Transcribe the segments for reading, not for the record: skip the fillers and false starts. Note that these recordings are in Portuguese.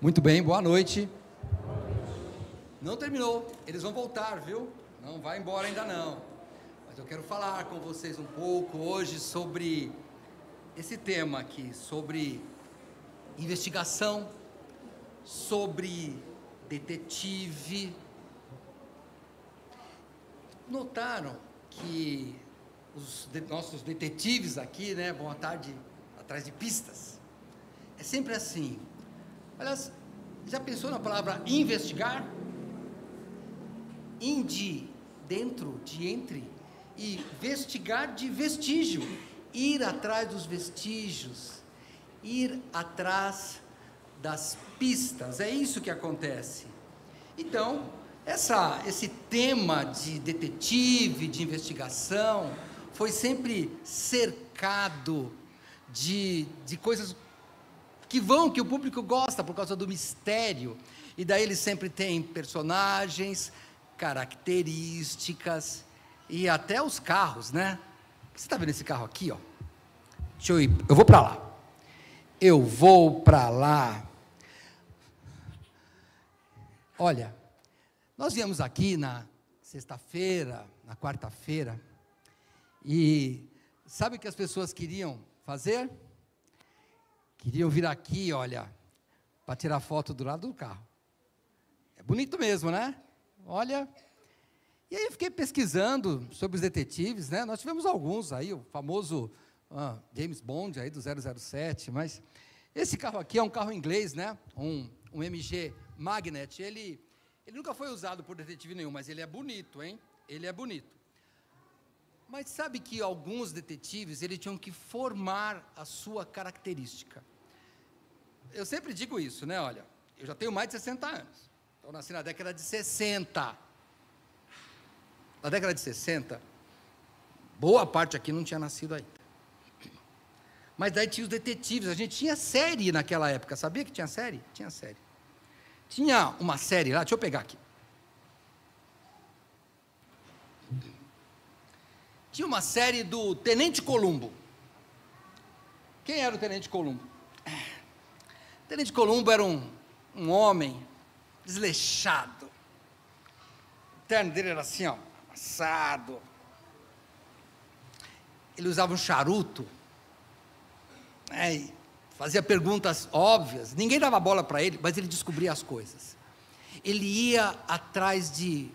Muito bem, boa noite. Não terminou, eles vão voltar, viu? Não vai embora ainda não. Mas eu quero falar com vocês um pouco hoje sobre esse tema aqui, sobre investigação, sobre detetive. Notaram que os nossos detetives aqui, né, vão atrás de pistas? É sempre assim. Aliás, já pensou na palavra investigar? De dentro, de entre, e vestigar de vestígio, ir atrás dos vestígios, ir atrás das pistas, é isso que acontece. Então, esse tema de detetive, de investigação, foi sempre cercado de coisas que o público gosta por causa do mistério, e daí ele sempre tem personagens, características, e até os carros, né? Você está vendo esse carro aqui, ó? Deixa eu ir, eu vou para lá. Olha, nós viemos aqui na sexta-feira, na quarta-feira, e sabe o que as pessoas queriam fazer? Queriam vir aqui, olha, para tirar foto do lado do carro. É bonito mesmo, né? Olha. E aí eu fiquei pesquisando sobre os detetives, né? Nós tivemos alguns aí, o famoso James Bond aí do 007, mas esse carro aqui é um carro inglês, né? Um MG Magnet. Ele nunca foi usado por detetive nenhum, mas ele é bonito, hein? Ele é bonito. Mas sabe que alguns detetives, eles tinham que formar a sua característica. Eu sempre digo isso, né? Olha, eu já tenho mais de 60 anos. Eu nasci na década de 60. Na década de 60, boa parte aqui não tinha nascido ainda. Mas daí tinha os detetives, a gente tinha série naquela época, sabia que tinha série? Tinha série. Tinha uma série lá, deixa eu pegar aqui. Tinha uma série do Tenente Columbo. Quem era o Tenente Columbo? O Tenente Columbo era um homem desleixado. O terno dele era assim, ó, amassado. Ele usava um charuto, e fazia perguntas óbvias. Ninguém dava bola para ele, mas ele descobria as coisas. Ele ia atrás de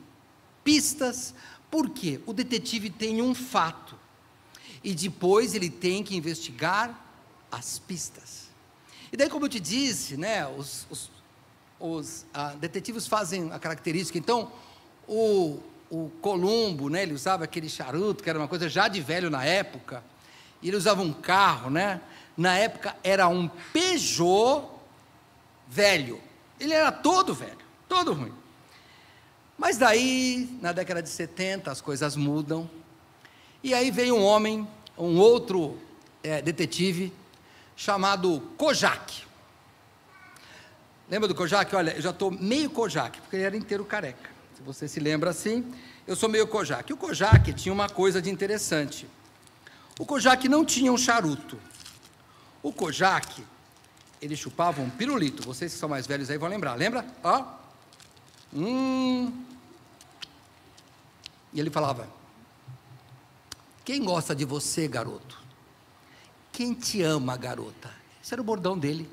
pistas. Por quê? O detetive tem um fato, e depois ele tem que investigar as pistas. E daí, como eu te disse, né, os detetives fazem a característica. Então, o Columbo, né, ele usava aquele charuto, que era uma coisa já de velho na época, e ele usava um carro, né, na época era um Peugeot velho, ele era todo velho, todo ruim. Mas daí, na década de 70, as coisas mudam, e aí veio um outro detetive, chamado Kojak. Lembra do Kojak? Olha, eu já estou meio Kojak, porque ele era inteiro careca. Se você se lembra assim, eu sou meio Kojak. E o Kojak tinha uma coisa de interessante. O Kojak não tinha um charuto. O Kojak, ele chupava um pirulito. Vocês que são mais velhos aí vão lembrar. Lembra? Ó. E ele falava: quem gosta de você, garoto? Quem te ama, garota? Esse era o bordão dele.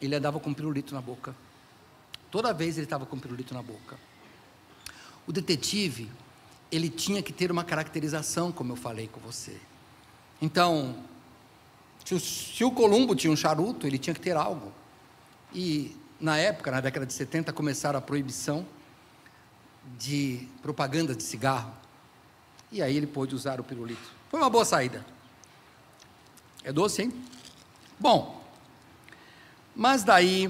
Ele andava com um pirulito na boca. Toda vez ele estava com um pirulito na boca. O detetive, ele tinha que ter uma caracterização, como eu falei com você. Então, se o Columbo tinha um charuto, ele tinha que ter algo. E, na época, na década de 70, começaram a proibição de propaganda de cigarro. E aí ele pôde usar o pirulito. Foi uma boa saída. É doce, hein? Bom, mas daí,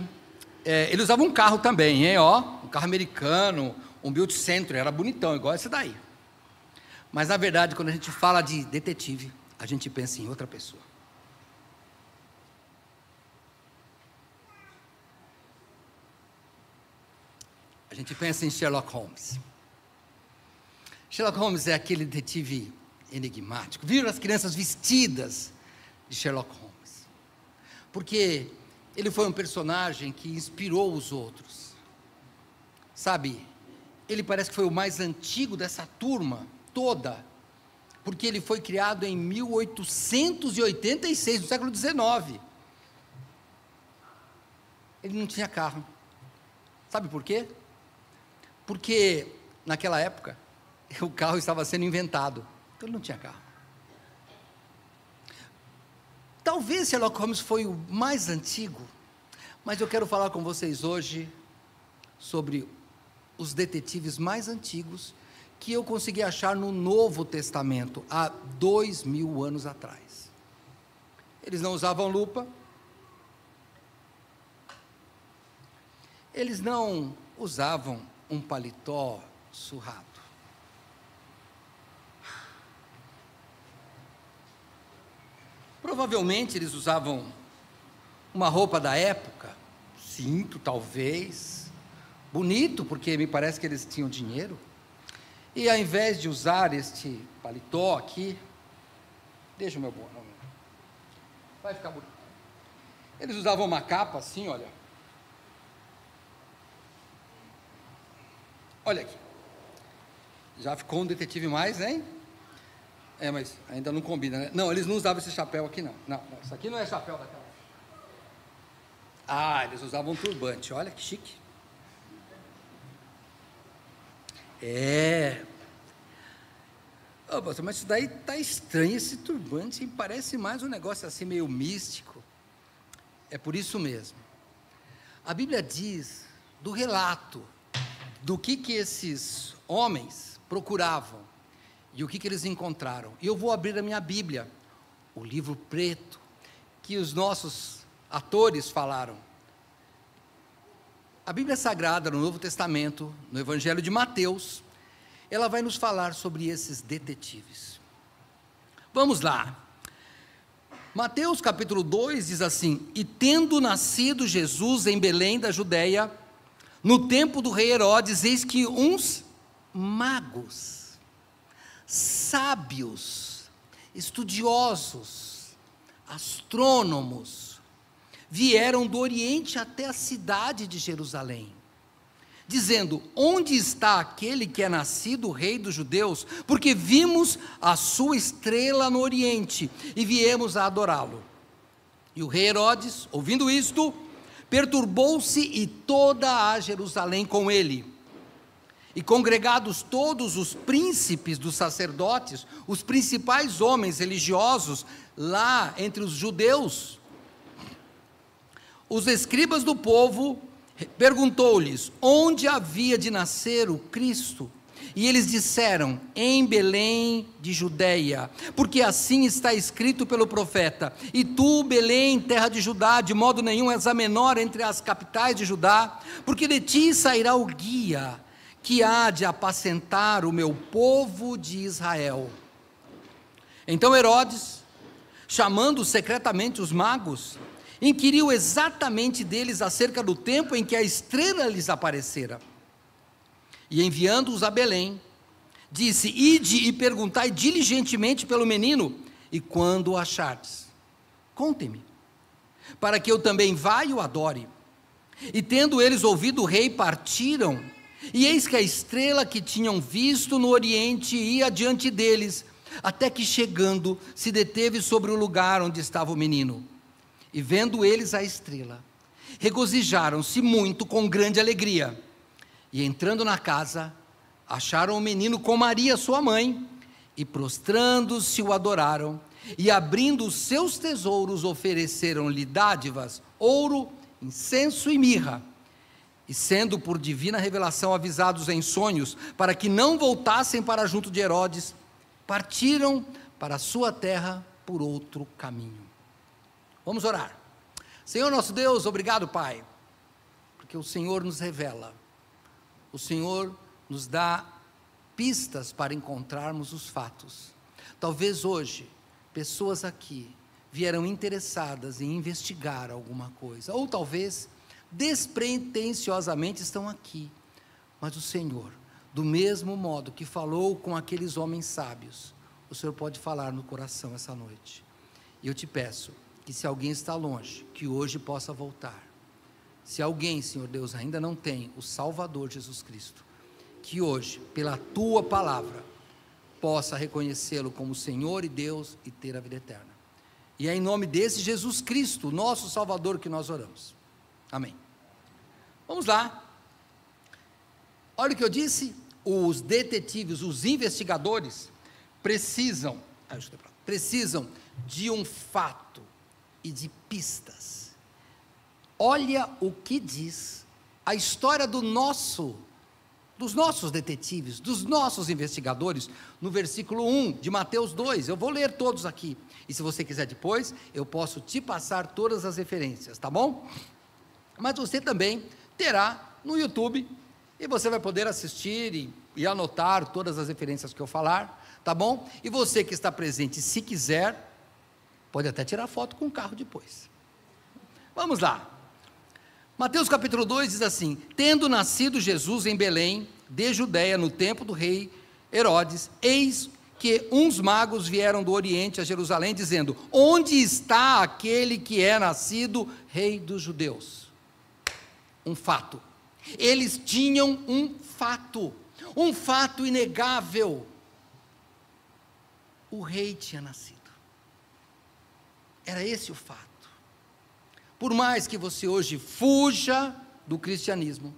ele usava um carro também, hein? Ó, um carro americano, um Buick Century, era bonitão, igual esse daí. Mas, na verdade, quando a gente fala de detetive, a gente pensa em outra pessoa. A gente pensa em Sherlock Holmes. Sherlock Holmes é aquele detetive enigmático. Viram as crianças vestidas de Sherlock Holmes? Porque Ele foi um personagem que inspirou os outros. Sabe, ele parece que foi o mais antigo dessa turma toda, porque ele foi criado em 1886, no século XIX. Ele não tinha carro. Sabe por quê? Porque naquela época o carro estava sendo inventado, então ele não tinha carro. Talvez Sherlock Holmes foi o mais antigo, mas eu quero falar com vocês hoje sobre os detetives mais antigos que eu consegui achar no Novo Testamento, há 2000 anos atrás. Eles não usavam lupa, eles não usavam um paletó surrado. Provavelmente eles usavam uma roupa da época, cinto talvez, bonito, porque me parece que eles tinham dinheiro, e ao invés de usar este paletó aqui, deixa o meu bom, vai ficar bonito. Eles usavam uma capa assim, olha. Olha aqui. Já ficou um detetive mais, hein? Mas ainda não combina, né? Não, eles não usavam esse chapéu aqui, não. Não, isso aqui não é chapéu daquela. Eles usavam um turbante, olha que chique. Mas isso daí tá estranho, esse turbante, parece mais um negócio assim meio místico. É por isso mesmo. A Bíblia diz do relato do que esses homens procuravam e o que eles encontraram. E eu vou abrir a minha Bíblia, o livro preto, que os nossos atores falaram. A Bíblia Sagrada, no Novo Testamento, no Evangelho de Mateus, ela vai nos falar sobre esses detetives. Vamos lá. Mateus capítulo 2 diz assim: E tendo nascido Jesus em Belém da Judeia, no tempo do rei Herodes, eis que uns magos, sábios, estudiosos, astrônomos, vieram do Oriente até a cidade de Jerusalém, dizendo: onde está aquele que é nascido rei dos judeus? Porque vimos a sua estrela no Oriente e viemos a adorá-lo. E o rei Herodes, ouvindo isto, perturbou-se e toda a Jerusalém com ele. E congregados todos os príncipes dos sacerdotes, os principais homens religiosos lá entre os judeus, os escribas do povo, perguntou-lhes onde havia de nascer o Cristo. E eles disseram: em Belém de Judeia, porque assim está escrito pelo profeta: e tu, Belém, terra de Judá, de modo nenhum és a menor entre as capitais de Judá, porque de ti sairá o guia, que há de apacentar o meu povo de Israel. Então Herodes, chamando secretamente os magos, inquiriu exatamente deles acerca do tempo em que a estrela lhes aparecera. E enviando-os a Belém, disse: ide e perguntai diligentemente pelo menino, e quando o achardes, contem-me, para que eu também vá e o adore. E tendo eles ouvido o rei, partiram, e eis que a estrela que tinham visto no Oriente ia diante deles, até que chegando, se deteve sobre o lugar onde estava o menino. E vendo eles a estrela, regozijaram-se muito com grande alegria. E entrando na casa, acharam o menino com Maria, sua mãe, e prostrando-se o adoraram, e abrindo os seus tesouros, ofereceram-lhe dádivas, ouro, incenso e mirra. E sendo por divina revelação avisados em sonhos, para que não voltassem para junto de Herodes, partiram para a sua terra por outro caminho. Vamos orar. Senhor nosso Deus, obrigado, Pai, porque o Senhor nos revela, o Senhor nos dá pistas para encontrarmos os fatos. Talvez hoje, pessoas aqui vieram interessadas em investigar alguma coisa, ou talvez despretensiosamente estão aqui, mas o Senhor, do mesmo modo que falou com aqueles homens sábios, o Senhor pode falar no coração essa noite. E eu te peço que se alguém está longe, que hoje possa voltar. Se alguém, Senhor Deus, ainda não tem o Salvador Jesus Cristo, que hoje, pela Tua palavra, possa reconhecê-lo como Senhor e Deus e ter a vida eterna. E é em nome desse Jesus Cristo, nosso Salvador, que nós oramos. Amém. Vamos lá. Olha o que eu disse, os detetives, os investigadores, precisam de um fato e de pistas. Olha o que diz a história dos nossos detetives, dos nossos investigadores, no versículo 1 de Mateus 2, eu vou ler todos aqui, e se você quiser depois, eu posso te passar todas as referências, tá bom? Mas você também terá no YouTube, e você vai poder assistir e anotar todas as referências que eu falar, tá bom? E você que está presente, se quiser, pode até tirar foto com o carro depois. Vamos lá. Mateus capítulo 2 diz assim: tendo nascido Jesus em Belém, de Judeia, no tempo do rei Herodes, eis que uns magos vieram do Oriente a Jerusalém, dizendo: onde está aquele que é nascido rei dos judeus? Um fato. Eles tinham um fato inegável. O rei tinha nascido. Era esse o fato. Por mais que você hoje fuja do cristianismo,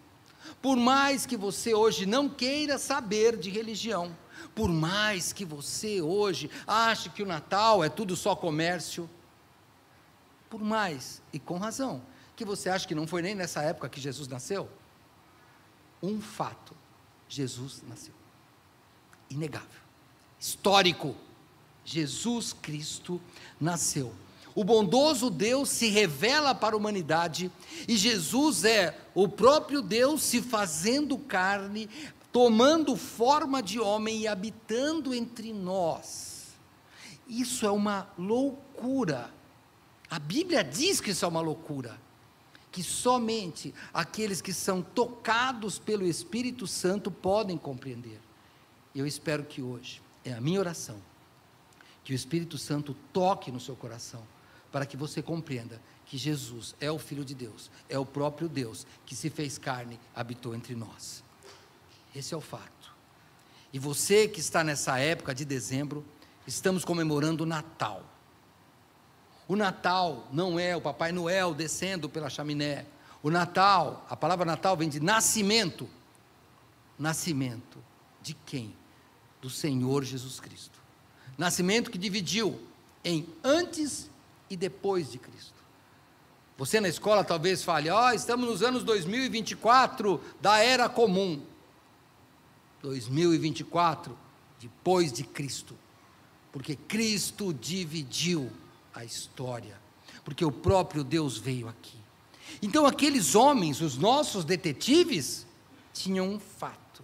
por mais que você hoje não queira saber de religião, por mais que você hoje ache que o Natal é tudo só comércio, por mais, e com razão, que você acha que não foi nem nessa época que Jesus nasceu, um fato: Jesus nasceu. Inegável, histórico. Jesus Cristo nasceu. O bondoso Deus se revela para a humanidade, e Jesus é o próprio Deus se fazendo carne, tomando forma de homem e habitando entre nós. Isso é uma loucura. A Bíblia diz que isso é uma loucura, que somente aqueles que são tocados pelo Espírito Santo podem compreender. Eu espero que hoje, é a minha oração, que o Espírito Santo toque no seu coração, para que você compreenda que Jesus é o Filho de Deus, é o próprio Deus que se fez carne, habitou entre nós. Esse é o fato. E você que está nessa época de dezembro, estamos comemorando o Natal. O Natal não é o Papai Noel descendo pela chaminé. O Natal, a palavra Natal vem de nascimento. Nascimento de quem? Do Senhor Jesus Cristo. Nascimento que dividiu em antes e depois de Cristo. Você na escola talvez fale: estamos nos anos 2024 da era comum. 2024 depois de Cristo, porque Cristo dividiu a história, porque o próprio Deus veio aqui. Então aqueles homens, os nossos detetives, tinham um fato.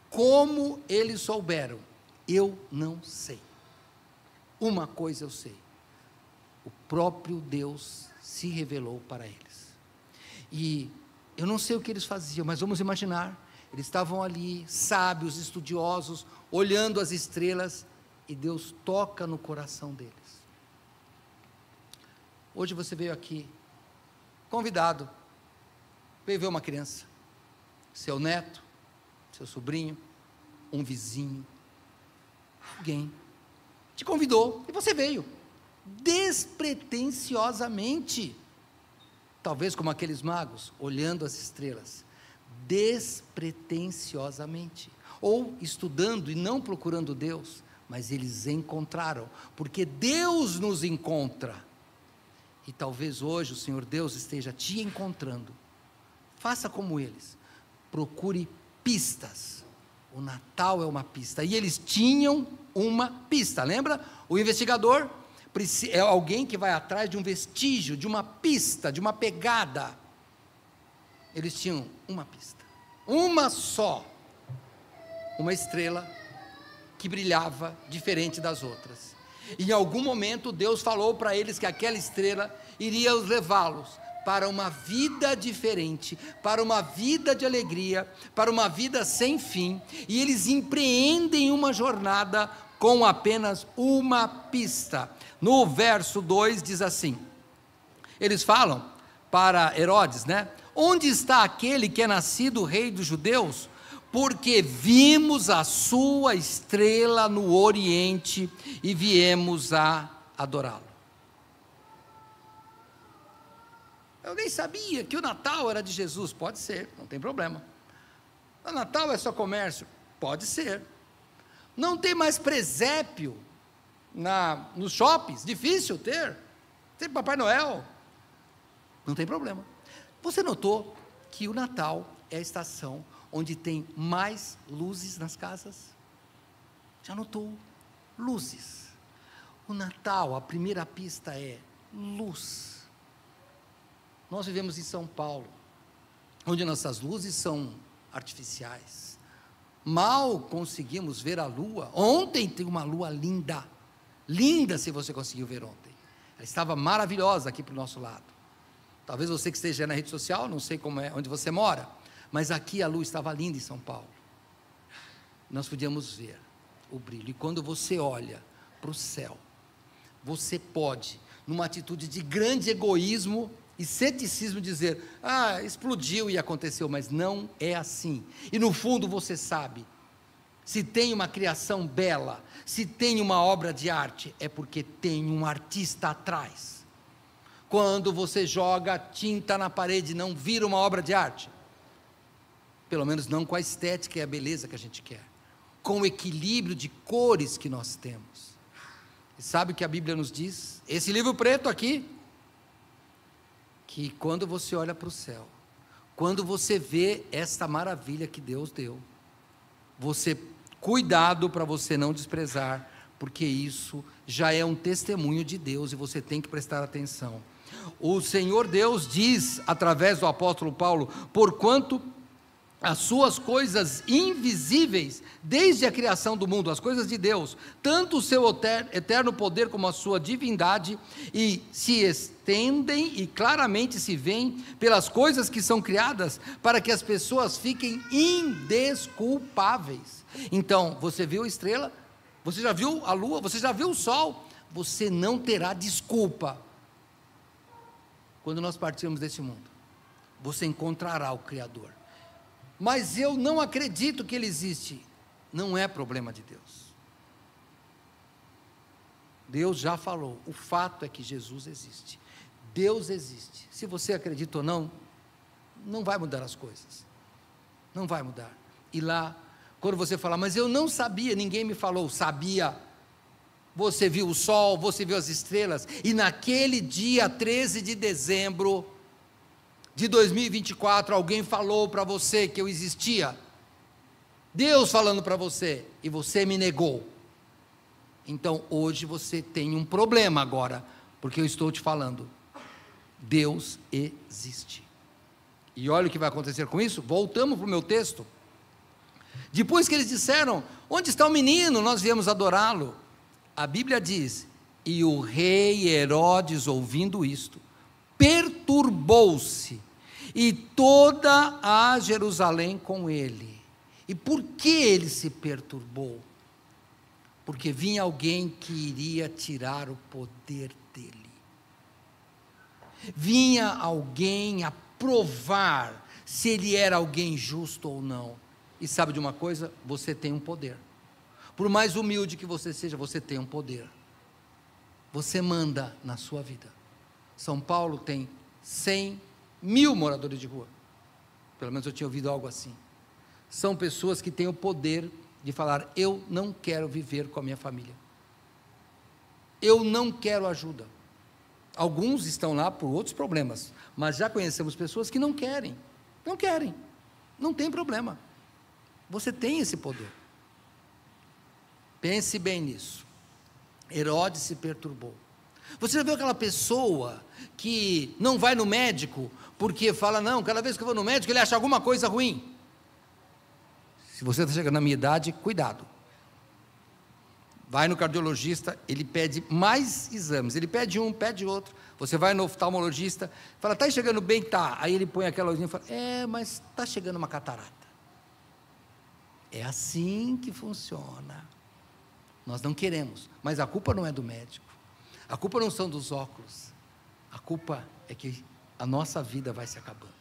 Como eles souberam? Eu não sei. Uma coisa eu sei: o próprio Deus se revelou para eles. E eu não sei o que eles faziam, mas vamos imaginar, eles estavam ali, sábios, estudiosos, olhando as estrelas, e Deus toca no coração deles. Hoje você veio aqui, convidado, veio ver uma criança, seu neto, seu sobrinho, um vizinho, alguém te convidou, e você veio, despretensiosamente, talvez como aqueles magos, olhando as estrelas, despretensiosamente, ou estudando e não procurando Deus, mas eles encontraram, porque Deus nos encontra, e talvez hoje o Senhor Deus esteja te encontrando. Faça como eles, procure pistas. O Natal é uma pista, e eles tinham uma pista, lembra? O investigador é alguém que vai atrás de um vestígio, de uma pista, de uma pegada. Eles tinham uma pista, uma só, uma estrela que brilhava diferente das outras. Em algum momento Deus falou para eles que aquela estrela iria os levá-los para uma vida diferente, para uma vida de alegria, para uma vida sem fim, e eles empreendem uma jornada com apenas uma pista. No verso 2 diz assim, eles falam para Herodes, né? Onde está aquele que é nascido rei dos judeus? Porque vimos a sua estrela no oriente e viemos a adorá-lo. Eu nem sabia que o Natal era de Jesus. Pode ser, não tem problema. O Natal é só comércio. Pode ser. Não tem mais presépio nos shoppings. Difícil ter. Tem Papai Noel. Não tem problema. Você notou que o Natal é a estação onde tem mais luzes nas casas? Já notou? Luzes. O Natal, a primeira pista é luz. Nós vivemos em São Paulo, onde nossas luzes são artificiais. Mal conseguimos ver a lua. Ontem tem uma lua linda, linda se você conseguiu ver ontem. Ela estava maravilhosa aqui para o nosso lado. Talvez você que esteja na rede social, não sei como é, onde você mora, mas aqui a lua estava linda em São Paulo. Nós podíamos ver o brilho. E quando você olha para o céu, você pode, numa atitude de grande egoísmo e ceticismo, dizer, explodiu e aconteceu, mas não é assim. E no fundo você sabe, se tem uma criação bela, se tem uma obra de arte, é porque tem um artista atrás. Quando você joga tinta na parede, não vira uma obra de arte, pelo menos não com a estética e a beleza que a gente quer, com o equilíbrio de cores que nós temos. E sabe o que a Bíblia nos diz? Esse livro preto aqui, que quando você olha para o céu, quando você vê esta maravilha que Deus deu, você, cuidado para você não desprezar, porque isso já é um testemunho de Deus e você tem que prestar atenção. O Senhor Deus diz, através do apóstolo Paulo, porquanto as suas coisas invisíveis, desde a criação do mundo, as coisas de Deus, tanto o seu eterno poder como a sua divindade, e se estendem e claramente se veem pelas coisas que são criadas, para que as pessoas fiquem indesculpáveis. Então, você viu a estrela, você já viu a lua, você já viu o sol, você não terá desculpa. Quando nós partirmos deste mundo, você encontrará o Criador. Mas eu não acredito que Ele existe. Não é problema de Deus. Deus já falou. O fato é que Jesus existe. Deus existe. Se você acredita ou não, não vai mudar as coisas. Não vai mudar. E lá, quando você falar, mas eu não sabia, ninguém me falou, sabia. Você viu o sol, você viu as estrelas. E naquele dia 13 de dezembro de 2024, alguém falou para você que eu existia, Deus falando para você, e você me negou. Então hoje você tem um problema agora, porque eu estou te falando, Deus existe. E olha o que vai acontecer com isso. Voltamos para o meu texto. Depois que eles disseram, onde está o menino? Nós viemos adorá-lo. A Bíblia diz, e o rei Herodes, ouvindo isto, perturbou-se, e toda a Jerusalém com ele. E por que ele se perturbou? Porque vinha alguém que iria tirar o poder dele. Vinha alguém a provar se ele era alguém justo ou não. E sabe de uma coisa? Você tem um poder. Por mais humilde que você seja, você tem um poder. Você manda na sua vida. São Paulo tem 100.000 moradores de rua. Pelo menos eu tinha ouvido algo assim. São pessoas que têm o poder de falar, eu não quero viver com a minha família. Eu não quero ajuda. Alguns estão lá por outros problemas, mas já conhecemos pessoas que não querem. Não querem. Não tem problema. Você tem esse poder. Pense bem nisso. Herodes se perturbou. Você já viu aquela pessoa que não vai no médico porque fala, não, cada vez que eu vou no médico ele acha alguma coisa ruim? Se você está chegando na minha idade, cuidado. Vai no cardiologista, ele pede mais exames, ele pede um, pede outro. Você vai no oftalmologista, fala, está chegando bem? Tá. Aí ele põe aquela luzinha e fala, mas está chegando uma catarata. É assim que funciona. Nós não queremos, mas a culpa não é do médico, a culpa não são dos óculos, a culpa é que a nossa vida vai se acabando,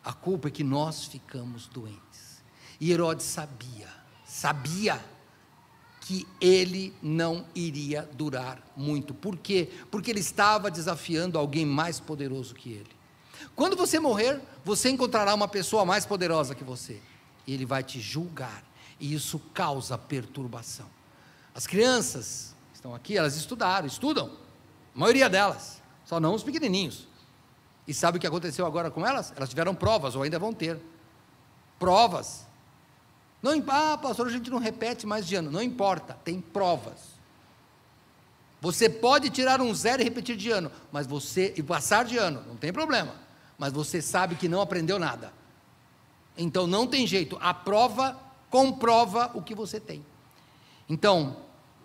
a culpa é que nós ficamos doentes. E Herodes sabia que ele não iria durar muito. Por quê? Porque ele estava desafiando alguém mais poderoso que ele. Quando você morrer, você encontrará uma pessoa mais poderosa que você, e ele vai te julgar, e isso causa perturbação. As crianças que estão aqui, elas estudam, a maioria delas, só não os pequenininhos. E sabe o que aconteceu agora com elas? Elas tiveram provas, ou ainda vão ter provas. Não, pastor, a gente não repete mais de ano. Não importa, tem provas. Você pode tirar um 0 e repetir de ano, e passar de ano, não tem problema, mas você sabe que não aprendeu nada. Então não tem jeito, a prova comprova o que você tem. Então,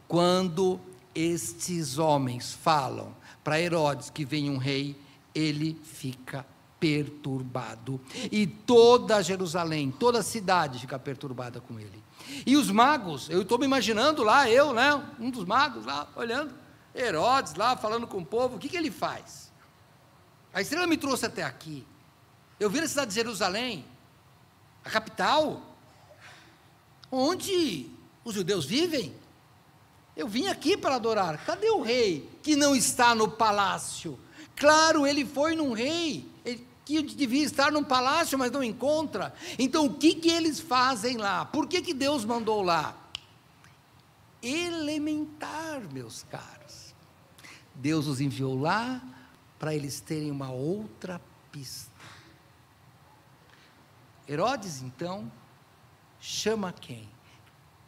quando estes homens falam para Herodes que vem um rei, ele fica perturbado, e toda Jerusalém, toda a cidade fica perturbada com ele. E os magos, eu estou me imaginando lá, um dos magos lá, olhando, Herodes lá, falando com o povo, o que ele faz? A estrela me trouxe até aqui, eu vi na cidade de Jerusalém, a capital, onde os judeus vivem, eu vim aqui para adorar, cadê o rei que não está no palácio? Claro, ele foi num rei, que devia estar num palácio, mas não encontra. Então o que eles fazem lá? Por que Deus mandou lá? Elementar, meus caros. Deus os enviou lá para eles terem uma outra pista. Herodes então chama quem?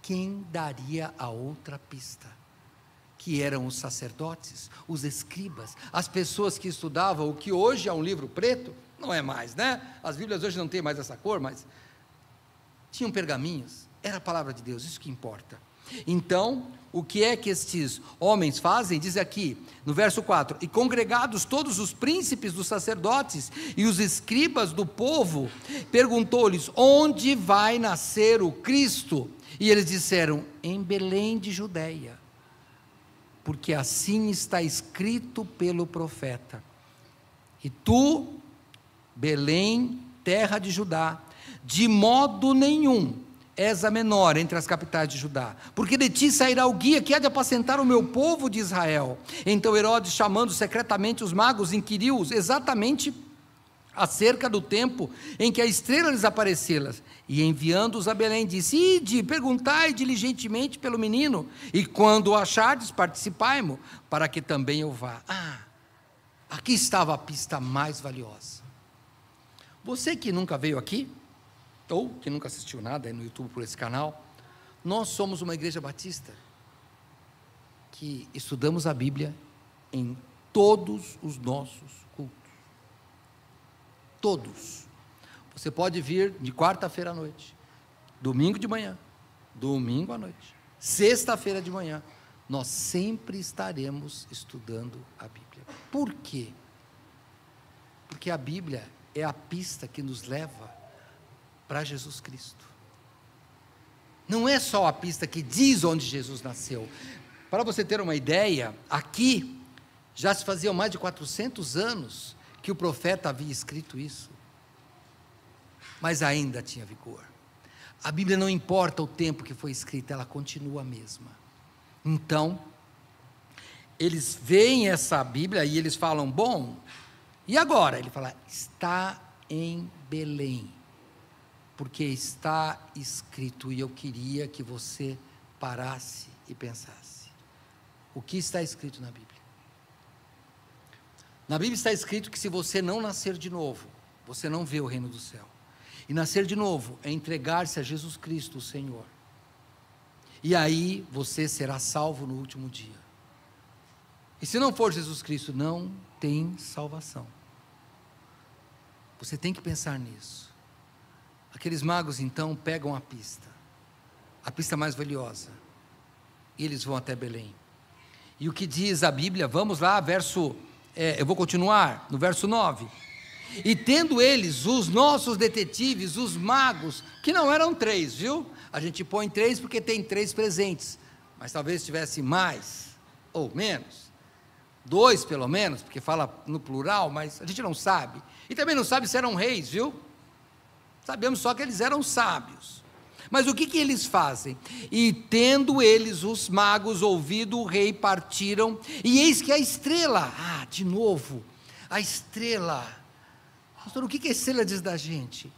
Quem daria a outra pista? Que eram os sacerdotes, os escribas, as pessoas que estudavam o que hoje é um livro preto, não é mais, né? As Bíblias hoje não tem mais essa cor, mas tinham pergaminhos, era a palavra de Deus, isso que importa. Então, o que é que estes homens fazem? Diz aqui, no verso 4, e congregados todos os príncipes dos sacerdotes e os escribas do povo, perguntou-lhes, onde vai nascer o Cristo? E eles disseram, em Belém de Judeia, porque assim está escrito pelo profeta, e tu, Belém, terra de Judá, de modo nenhum és a menor entre as capitais de Judá, porque de ti sairá o guia que há de apacentar o meu povo de Israel. Então Herodes, chamando secretamente os magos, inquiriu-os exatamente acerca do tempo em que a estrela lhes aparecera, e enviando-os a Belém, disse, ide, perguntai diligentemente pelo menino, e quando o achardes, participai-mo, para que também eu vá. Aqui estava a pista mais valiosa. Você que nunca veio aqui, ou que nunca assistiu nada aí no YouTube por esse canal, nós somos uma igreja batista, que estudamos a Bíblia em todos os nossos cultos. Todos. Você pode vir de quarta-feira à noite, domingo de manhã, domingo à noite, sexta-feira de manhã, nós sempre estaremos estudando a Bíblia. Por quê? Porque a Bíblia é a pista que nos leva para Jesus Cristo. Não é só a pista que diz onde Jesus nasceu. Para você ter uma ideia, aqui já se faziam mais de 400 anos que o profeta havia escrito isso, mas ainda tinha vigor. A Bíblia não importa o tempo que foi escrita, ela continua a mesma. Então, eles veem essa Bíblia e eles falam, bom, e agora? Ele fala, está em Belém, porque está escrito, e eu queria que você parasse e pensasse, o que está escrito na Bíblia? Na Bíblia está escrito que se você não nascer de novo, você não vê o reino do céu. E nascer de novo é entregar-se a Jesus Cristo, o Senhor. E aí você será salvo no último dia. E se não for Jesus Cristo, não tem salvação. Você tem que pensar nisso. Aqueles magos então pegam a pista mais valiosa, e eles vão até Belém. E o que diz a Bíblia? Vamos lá, eu vou continuar, no verso 9. E tendo eles, os nossos detetives, os magos, que não eram 3, viu? A gente põe 3 porque tem 3 presentes, mas talvez tivesse mais ou menos, 2 pelo menos, porque fala no plural, mas a gente não sabe, e também não sabe se eram reis, viu? Sabemos só que eles eram sábios. Mas o que eles fazem? E tendo eles, os magos, ouvido o rei, partiram, e eis que a estrela, de novo, a estrela, pastor, o que a estrela diz da gente?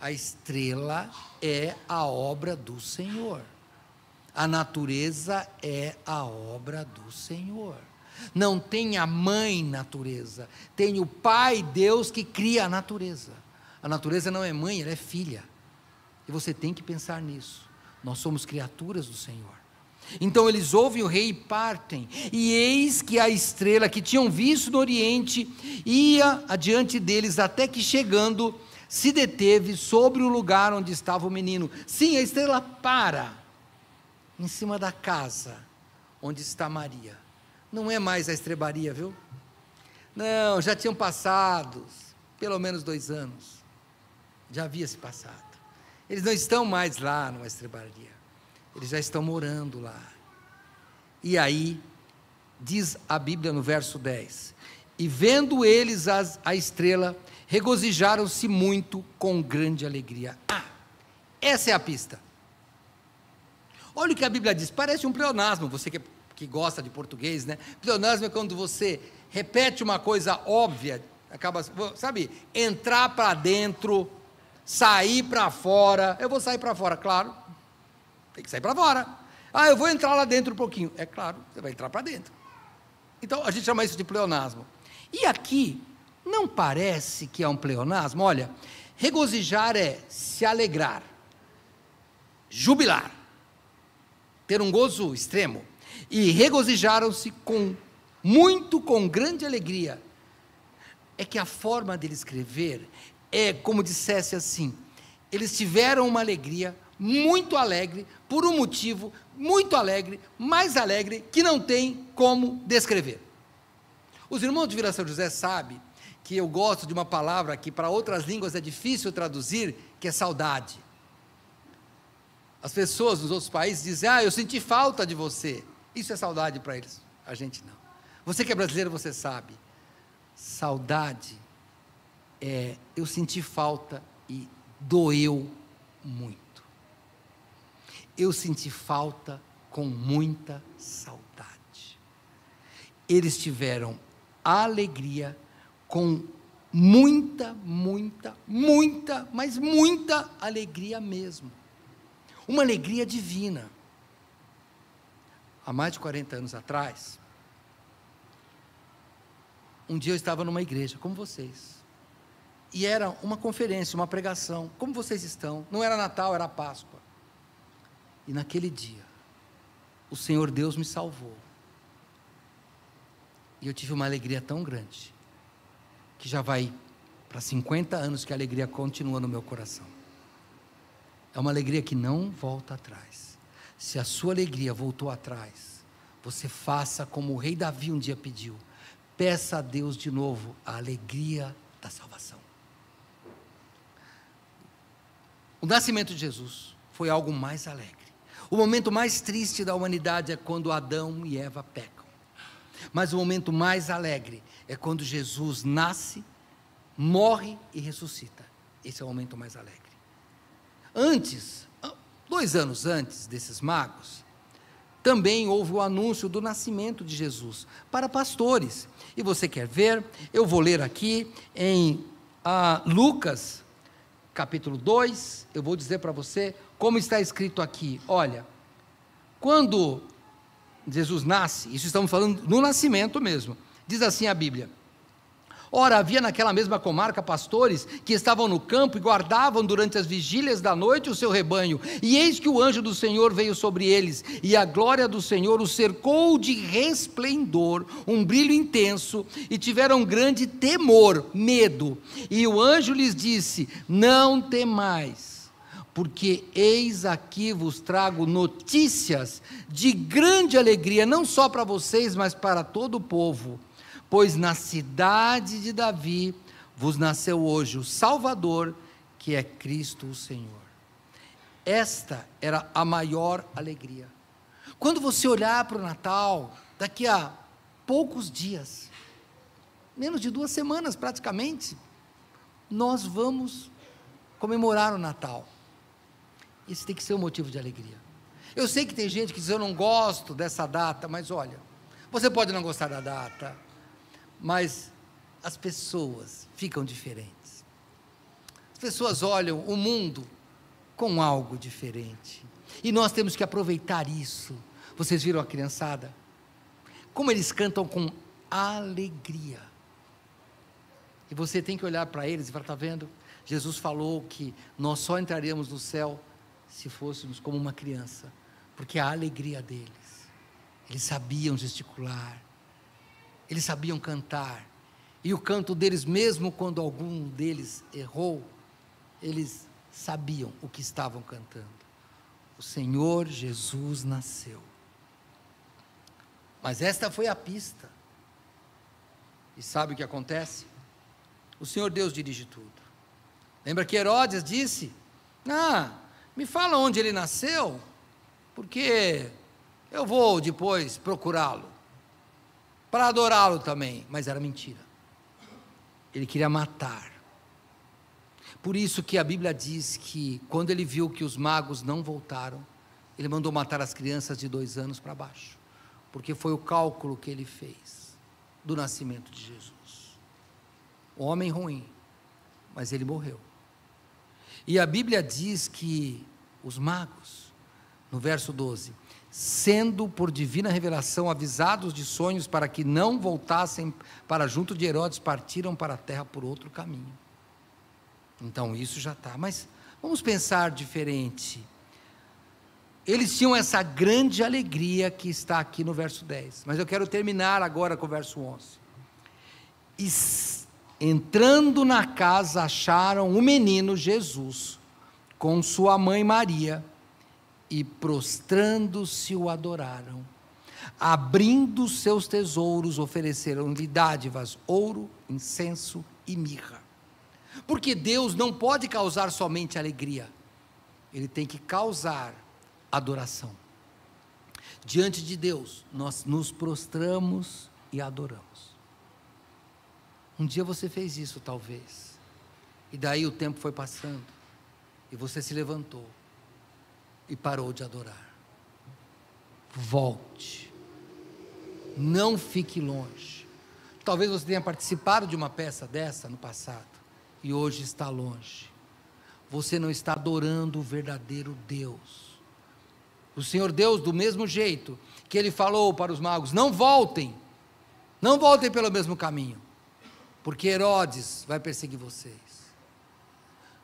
A estrela é a obra do Senhor, a natureza é a obra do Senhor, não tem a mãe natureza, tem o Pai Deus que cria a natureza não é mãe, ela é filha, e você tem que pensar nisso, nós somos criaturas do Senhor. Então eles ouvem o rei e partem, e eis que a estrela que tinham visto no oriente, ia adiante deles, até que chegando, se deteve sobre o lugar onde estava o menino. Sim, a estrela para, em cima da casa, onde está Maria, não é mais a estrebaria, viu? Não, já tinham passado, pelo menos 2 anos, já havia se passado, eles não estão mais lá numa estrebaria, eles já estão morando lá, e aí, diz a Bíblia no verso 10, e vendo eles a estrela, regozijaram-se muito com grande alegria. Essa é a pista, olha o que a Bíblia diz, parece um pleonasmo, você que gosta de português, né? Pleonasmo é quando você repete uma coisa óbvia, acaba, sabe, entrar para dentro, sair para fora. Eu vou sair para fora, claro, tem que sair para fora. Eu vou entrar lá dentro um pouquinho, é claro, você vai entrar para dentro. Então a gente chama isso de pleonasmo, e aqui não parece que é um pleonasmo. Olha, regozijar é se alegrar, jubilar, ter um gozo extremo, e regozijaram-se com grande alegria. É que a forma dele escrever é como dissesse assim, eles tiveram uma alegria muito alegre, por um motivo muito alegre, mais alegre, que não tem como descrever. Os irmãos de Vila São José sabem que eu gosto de uma palavra que para outras línguas é difícil traduzir, que é saudade. As pessoas dos outros países dizem, eu senti falta de você, isso é saudade para eles, a gente não. Você que é brasileiro, você sabe, saudade é eu senti falta e doeu muito, eu senti falta com muita saudade. Eles tiveram alegria com muita, mas muita alegria mesmo, uma alegria divina. Há mais de 40 anos atrás, um dia eu estava numa igreja, como vocês, e era uma conferência, uma pregação, como vocês estão, não era Natal, era Páscoa, e naquele dia, o Senhor Deus me salvou, e eu tive uma alegria tão grande, que já vai para 50 anos que a alegria continua no meu coração, é uma alegria que não volta atrás. Se a sua alegria voltou atrás, você faça como o rei Davi um dia pediu, peça a Deus de novo a alegria da salvação. O nascimento de Jesus foi algo mais alegre. O momento mais triste da humanidade é quando Adão e Eva pecam, mas o momento mais alegre é quando Jesus nasce, morre e ressuscita. Esse é o momento mais alegre. Antes, 2 anos antes desses magos, também houve o anúncio do nascimento de Jesus para pastores, e você quer ver? Eu vou ler aqui em Lucas capítulo 2, eu vou dizer para você como está escrito aqui. Olha, quando Jesus nasce, isso estamos falando no nascimento mesmo, diz assim a Bíblia: ora, havia naquela mesma comarca pastores que estavam no campo e guardavam durante as vigílias da noite o seu rebanho, e eis que o anjo do Senhor veio sobre eles, e a glória do Senhor os cercou de resplendor, um brilho intenso, e tiveram grande temor, medo, e o anjo lhes disse: não temais, porque eis aqui vos trago notícias de grande alegria, não só para vocês, mas para todo o povo. Pois na cidade de Davi vos nasceu hoje o Salvador, que é Cristo o Senhor. Esta era a maior alegria. Quando você olhar para o Natal, daqui a poucos dias, menos de 2 semanas praticamente, nós vamos comemorar o Natal. Isso tem que ser um motivo de alegria. Eu sei que tem gente que diz, eu não gosto dessa data, mas olha, você pode não gostar da data, mas as pessoas ficam diferentes. As pessoas olham o mundo com algo diferente. E nós temos que aproveitar isso. Vocês viram a criançada? Como eles cantam com alegria. E você tem que olhar para eles e falar, está vendo? Jesus falou que nós só entraríamos no céu se fôssemos como uma criança, porque a alegria deles, eles sabiam gesticular, eles sabiam cantar, e o canto deles, mesmo quando algum deles errou, eles sabiam o que estavam cantando. O Senhor Jesus nasceu. Mas esta foi a pista. E sabe o que acontece? O Senhor Deus dirige tudo. Lembra que Herodes disse, me fala onde ele nasceu, porque eu vou depois procurá-lo, para adorá-lo também. Mas era mentira. Ele queria matar. Por isso que a Bíblia diz que, quando ele viu que os magos não voltaram, ele mandou matar as crianças de 2 anos para baixo, porque foi o cálculo que ele fez, do nascimento de Jesus. O homem ruim, mas ele morreu. E a Bíblia diz que os magos, no verso 12, sendo por divina revelação avisados de sonhos para que não voltassem para junto de Herodes, partiram para a terra por outro caminho. Então isso já está, mas vamos pensar diferente. Eles tinham essa grande alegria que está aqui no verso 10, mas eu quero terminar agora com o verso 11. E entrando na casa, acharam o menino Jesus, com sua mãe Maria, e prostrando-se o adoraram. Abrindo seus tesouros, ofereceram-lhe dádivas, ouro, incenso e mirra. Porque Deus não pode causar somente alegria, Ele tem que causar adoração. Diante de Deus, nós nos prostramos e adoramos. Um dia você fez isso, talvez, e daí o tempo foi passando, e você se levantou, e parou de adorar. Volte, não fique longe. Talvez você tenha participado de uma peça dessa no passado, e hoje está longe. Você não está adorando o verdadeiro Deus. O Senhor Deus, do mesmo jeito que Ele falou para os magos, não voltem pelo mesmo caminho, porque Herodes vai perseguir vocês.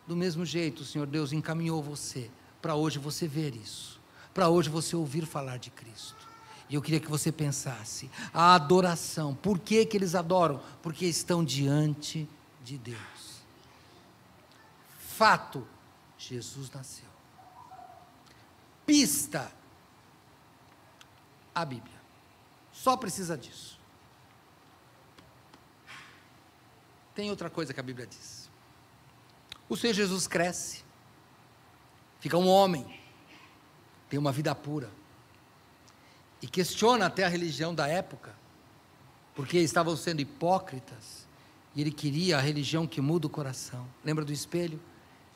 Do mesmo jeito, o Senhor Deus encaminhou você, para hoje você ver isso, para hoje você ouvir falar de Cristo. E eu queria que você pensasse, a adoração, por que que eles adoram? Porque estão diante de Deus. Fato, Jesus nasceu. Pista, a Bíblia, só precisa disso. Tem outra coisa que a Bíblia diz. O Senhor Jesus cresce, fica um homem, tem uma vida pura, e questiona até a religião da época, porque estavam sendo hipócritas, e ele queria a religião que muda o coração. Lembra do espelho?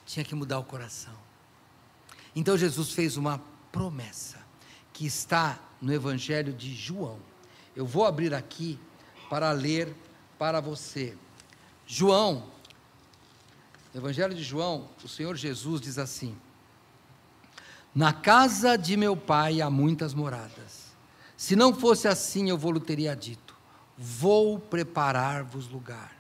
Tinha que mudar o coração. Então Jesus fez uma promessa, que está no Evangelho de João. Eu vou abrir aqui, para ler para você. João, Evangelho de João, o Senhor Jesus diz assim: na casa de meu pai há muitas moradas, se não fosse assim eu vou-lhe teria dito, vou preparar-vos lugar,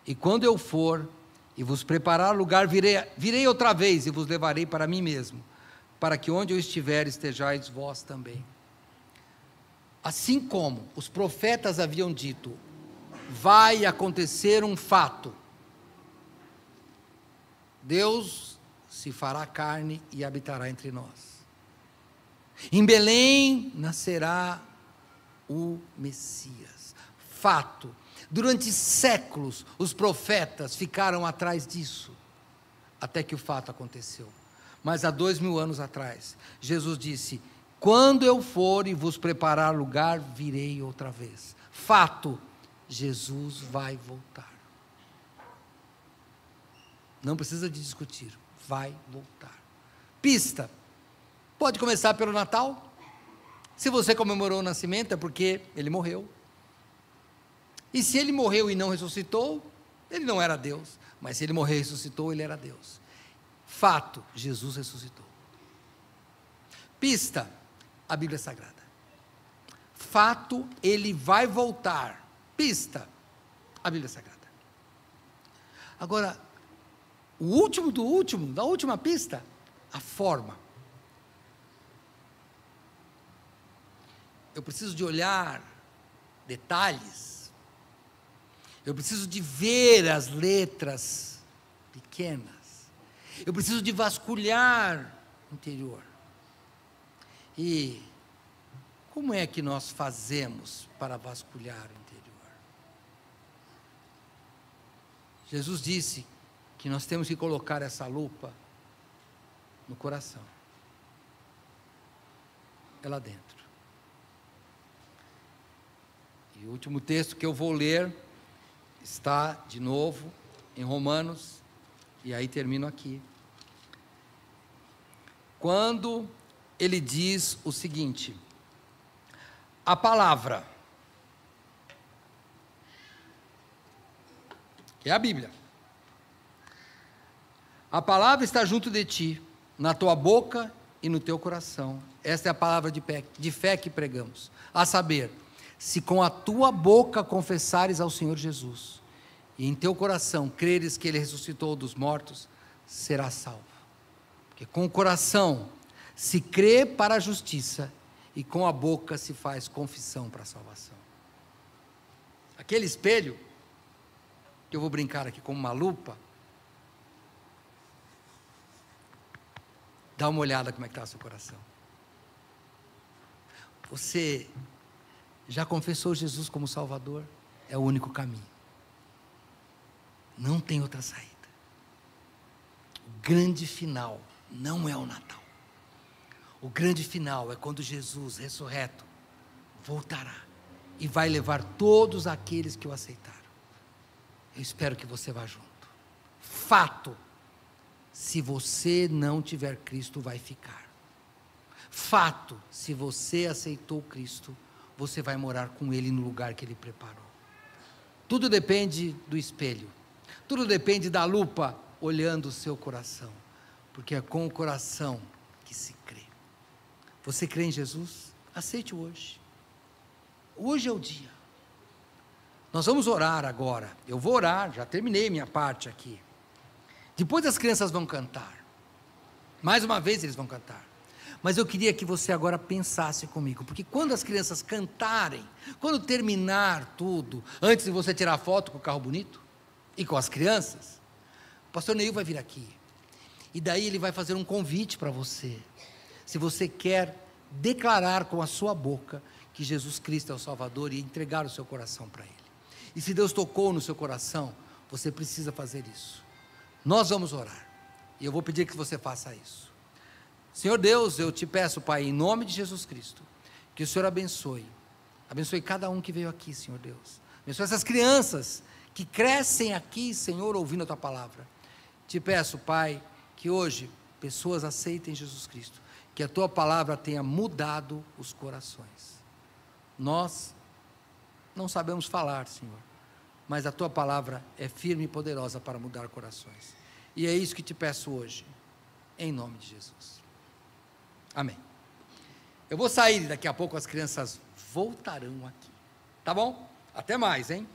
e quando eu for, e vos preparar lugar, virei outra vez, e vos levarei para mim mesmo, para que onde eu estiver, estejais vós também. Assim como os profetas haviam dito, vai acontecer um fato, Deus se fará carne e habitará entre nós. Em Belém nascerá o Messias. Fato. Durante séculos, os profetas ficaram atrás disso, até que o fato aconteceu. Mas há 2000 anos atrás, Jesus disse, Quando eu for e vos preparar lugar, virei outra vez. Fato, Jesus vai voltar. Não precisa de discutir, vai voltar. Pista, pode começar pelo Natal. Se você comemorou o nascimento, é porque ele morreu. E se ele morreu e não ressuscitou, ele não era Deus. Mas se ele morreu e ressuscitou, ele era Deus. Fato, Jesus ressuscitou. Pista, a Bíblia é Sagrada. Fato, ele vai voltar. Pista, a Bíblia é Sagrada. Agora, o último do último, da última pista, a forma. Eu preciso de olhar detalhes. Eu preciso de ver as letras pequenas. Eu preciso de vasculhar o interior. E como é que nós fazemos para vasculhar o interior? Jesus disse que nós temos que colocar essa lupa no coração. É lá dentro. E o último texto que eu vou ler está de novo em Romanos, e aí termino aqui. Quando ele diz o seguinte: a palavra, que é a Bíblia, a palavra está junto de ti, na tua boca e no teu coração. Esta é a palavra de fé que pregamos, a saber, se com a tua boca confessares ao Senhor Jesus, e em teu coração creres que Ele ressuscitou dos mortos, serás salvo. Porque com o coração se crê para a justiça, e com a boca se faz confissão para a salvação. Aquele espelho, que eu vou brincar aqui como uma lupa, dá uma olhada como é que está o seu coração. Você já confessou Jesus como Salvador? É o único caminho. Não tem outra saída. O grande final não é o Natal. O grande final é quando Jesus, ressurreto, voltará e vai levar todos aqueles que o aceitaram. Eu espero que você vá junto. Fato, se você não tiver Cristo, vai ficar. Fato, se você aceitou Cristo, você vai morar com Ele no lugar que Ele preparou. Tudo depende do espelho. Tudo depende da lupa olhando o seu coração. Porque é com o coração que se crê. Você crê em Jesus? Aceite hoje. Hoje é o dia. Nós vamos orar agora. Eu vou orar, já terminei minha parte aqui. Depois as crianças vão cantar. Mais uma vez eles vão cantar. Mas eu queria que você agora pensasse comigo, porque quando as crianças cantarem, quando terminar tudo, antes de você tirar foto com o carro bonito, e com as crianças, o pastor Neil vai vir aqui, e daí ele vai fazer um convite para você, se você quer declarar com a sua boca, que Jesus Cristo é o Salvador, e entregar o seu coração para Ele, e se Deus tocou no seu coração, você precisa fazer isso. Nós vamos orar, e eu vou pedir que você faça isso. Senhor Deus, eu te peço, Pai, em nome de Jesus Cristo, que o Senhor abençoe cada um que veio aqui, Senhor Deus, abençoe essas crianças, que crescem aqui, Senhor, ouvindo a Tua palavra. Te peço, Pai, que hoje, pessoas aceitem Jesus Cristo, que a Tua palavra tenha mudado os corações. Nós não sabemos falar, Senhor, mas a Tua palavra é firme e poderosa para mudar corações, e é isso que te peço hoje, em nome de Jesus. Amém. Eu vou sair, daqui a pouco as crianças voltarão aqui, tá bom? Até mais, hein?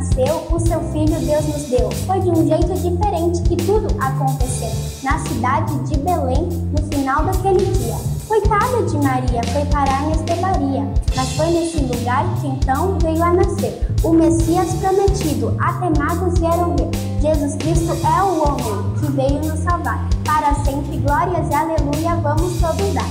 nasceu, o seu filho Deus nos deu. Foi de um jeito diferente que tudo aconteceu. Na cidade de Belém, no final daquele dia. Coitada de Maria, foi parar na estrebaria. Mas foi nesse lugar que então veio a nascer o Messias prometido, até magos vieram ver. Jesus Cristo é o homem que veio nos salvar. Para sempre, glórias e aleluia, vamos todos dar.